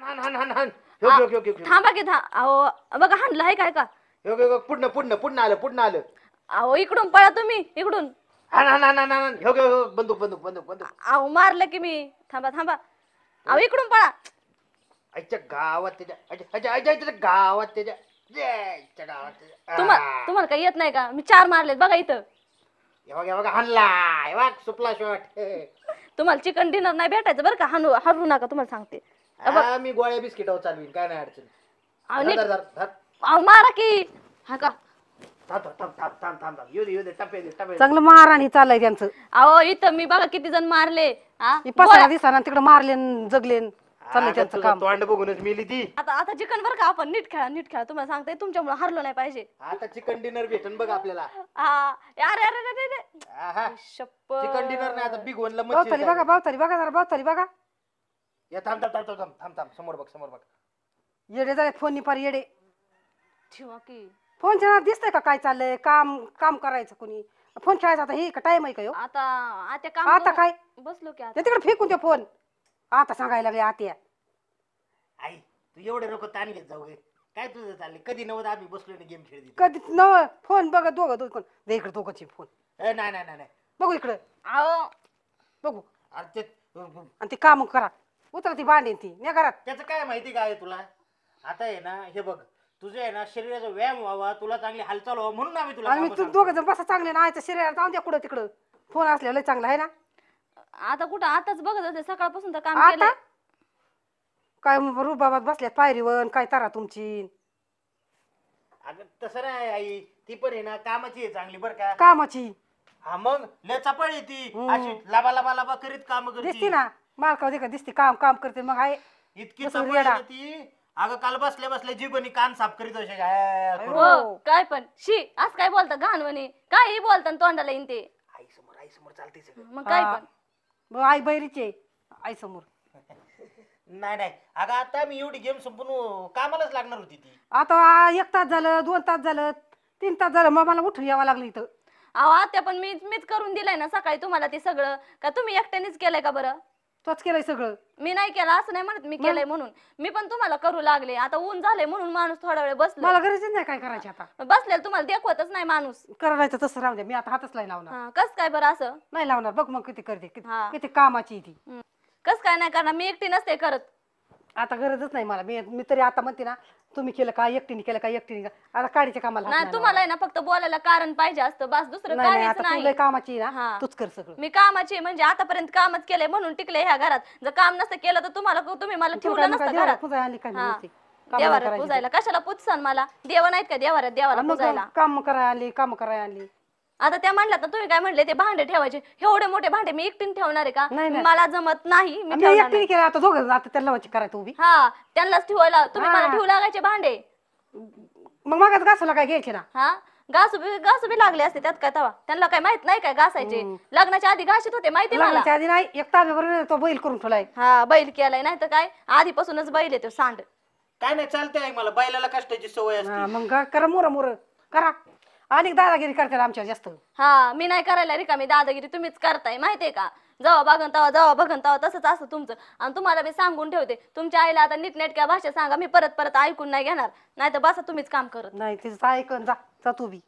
हान हान हान हान ह्यो थांबा की अहो बघा हाणलं आहे काय का ह्यो पुढनं आलं अहो इकडून पळा तुम्ही इकडून हान हान हान हान हान ह्यो बंदूक अहो मारलं की मी थांबा अहो इकडून पळा आईच्या गावात त्याच्या गावात त्याच्या तुम्हाला काही येत नाही का मी 4 मारलेत बघा इथं हे बघा हाणला सुपला शॉट तुम्हाला चिकन डिनर नाही भेटायचं बरं का हरवू नका तुम्हाला सांगते मी गोळ्या बिस्किटावर चालवीन काय नाही अडचण अहो मारा की हा का चांगलं मारहाणी चाललंय त्यांचं अहो इथं मी बघा किती जण मारले पसारा दिसा तिकडे मारले जगले चाललंय त्यांचं काम तोंड बघूनच मिली ती आता चिकन बरं का आपण नीट खेळा तुम्हाला सांगते तुमच्यामुळे हरलो नाही पाहिजे आता चिकन डिनर भेटन बघ आपल्याला चिकन डिनर नाही आता बिग वनला बावताली बघा जरा बावताली बघा थांब समोर बघ येडे झाले फोन पार येडे ठेवा की फोनच्या दिसतंय का काय चाललंय काम करायचं कोणी फोन खेळायचा आता हे का टाइम आहे का ह्यो? आता काय बसलो की तिकडे फेकून ते फोन आता सांगायला लागले आत्या आई तू एवढे लोक ताण घेत जाऊ काय तुझं चाललंय कधी नव्हतं आम्ही बसलो गेम खेळत कधी नव फोन बघा दोघं कोण दे इकडे दोघंची फोन नाही बघू इकडे अहो बघू अरे आणि ते काम करा उतरा ती भांडी ती नाही घरात त्याचं काय माहिती काय तुला आता आहे ना हे बघ तुझं आहे ना शरीराचा व्यायाम व्हावा तुला चांगली हालचाल व्हावं म्हणून आम्ही तुला आणि तू दोघं जण बसा चांगले ना शरीराला जाऊन द्या कुठं तिकडं फोन असलेला चांगला आहे ना आता कुठं आताच बघत होते सकाळपासून तर काम आता केलंय काय रुबाबात बसल्यात पायरीवर काय तारा तुमची अगं तसं नाही आई ती पण आहे ना कामाची आहे चांगली बरं का कामाची हा मग लय चपळ ती अशी लाबा करीत काम दिसती करते ना मालका देखा दिसते काम करते मग आहे इतकी चपळ आहे ती अगं काल बसल्या जीबनी कान साफ करीत असे हो काय पण शी आज काय बोलता घाणवणी काही बोलता तोंडाला येईन ते आई समोर चालते सगळं मग काय पण आई बैरीचे आई समोर नाही अगं आता मी एवढी गेम संपून कामालाच लागणार होती ती आता 1 तास झालं 2 तास झालं 3 तास झालं मग मला उठून यावं लागलं इथं अहो आत्या पण मीच करून दिलंय ना सकाळी तुम्हाला ते सगळं का तुम्ही एकट्यानेच केलंय का बरं तोच केलंय सगळं मी नाही केलं असं नाही म्हणत मी केलंय म्हणून मी पण तुम्हाला करू लागले आता ऊन झालंय म्हणून माणूस थोडा वेळ बसला मला गरज नाही काय करायची आता बसलेलं तुम्हाला देखवतच नाही माणूस करायचं तसं राहू द्या मी आता हातच नाही लावणार कस काय बरं असं नाही लावणार बघ मग किती करते किती कामाची ती कस काय नाही करणार मी एकटी नसते करत आता गरजच नाही मला मी तरी आता म्हणते ना तुम्ही केलं का एकटीने केलं का एकटीने आता काडीच्या कामाला नाही तुम्हाला ना फक्त बोलायला कारण पाहिजे असतं बस दुसरं नाही काहीच आता नाही तुला कामाची ना तूच कर सगळं मी कामाची म्हणजे आतापर्यंत कामच केलंय म्हणून टिकले ह्या घरात जर काम नसतं केलं तर तुम्ही मला ठेवलं नसतं घरात पूजा आणली काय नुसती देवाऱ्यात पुजायला कशाला पुजसान मला देव नाहीत का देवाऱ्यात देवाला पुजायला काम करायला आणली आता त्या म्हणल्या तर तुम्ही काय म्हणले ते भांडे ठेवायचे एवढे मोठे भांडे मी एकटीने ठेवणार आहे का मला जमत नाही मी एकटीने केलं आता दोघं आता त्याला करायचं उभी त्यांनाच ठेवायला तुम्ही मला ठेवू लागायचे भांडे मग मागास घासाला काय घ्यायचे ना घासू बी लागले असते त्यात काय तवा त्यांना काय माहित नाही काय घासायचे लग्नाच्या आधी घासत होते माहिती मला लग्नाच्या आधी नाही एक ताब्यावर तो बैल करून ठेवलाय बैल केलाय नाही तर काय आधीपासूनच बैल आहे तो सांड काय नाही चालतंय मला बैलाला कष्टाची सवय असते मग करा मोर करा आणि दादागिरी करतात आमच्या जास्त मी नाही करायला रिकामी दादागिरी तुम्हीच करताय माहितीये का जेव्हा बघन तेव्हा तसंच असतं तुमचं आणि तुम्हाला मी सांगून ठेवते तुमच्या आईला आता नीटनेटक्या भाषा सांगा मी परत ऐकून नाही घेणार नाही तर बसा तुम्हीच काम करत नाही तिचं ऐकून जा तू बी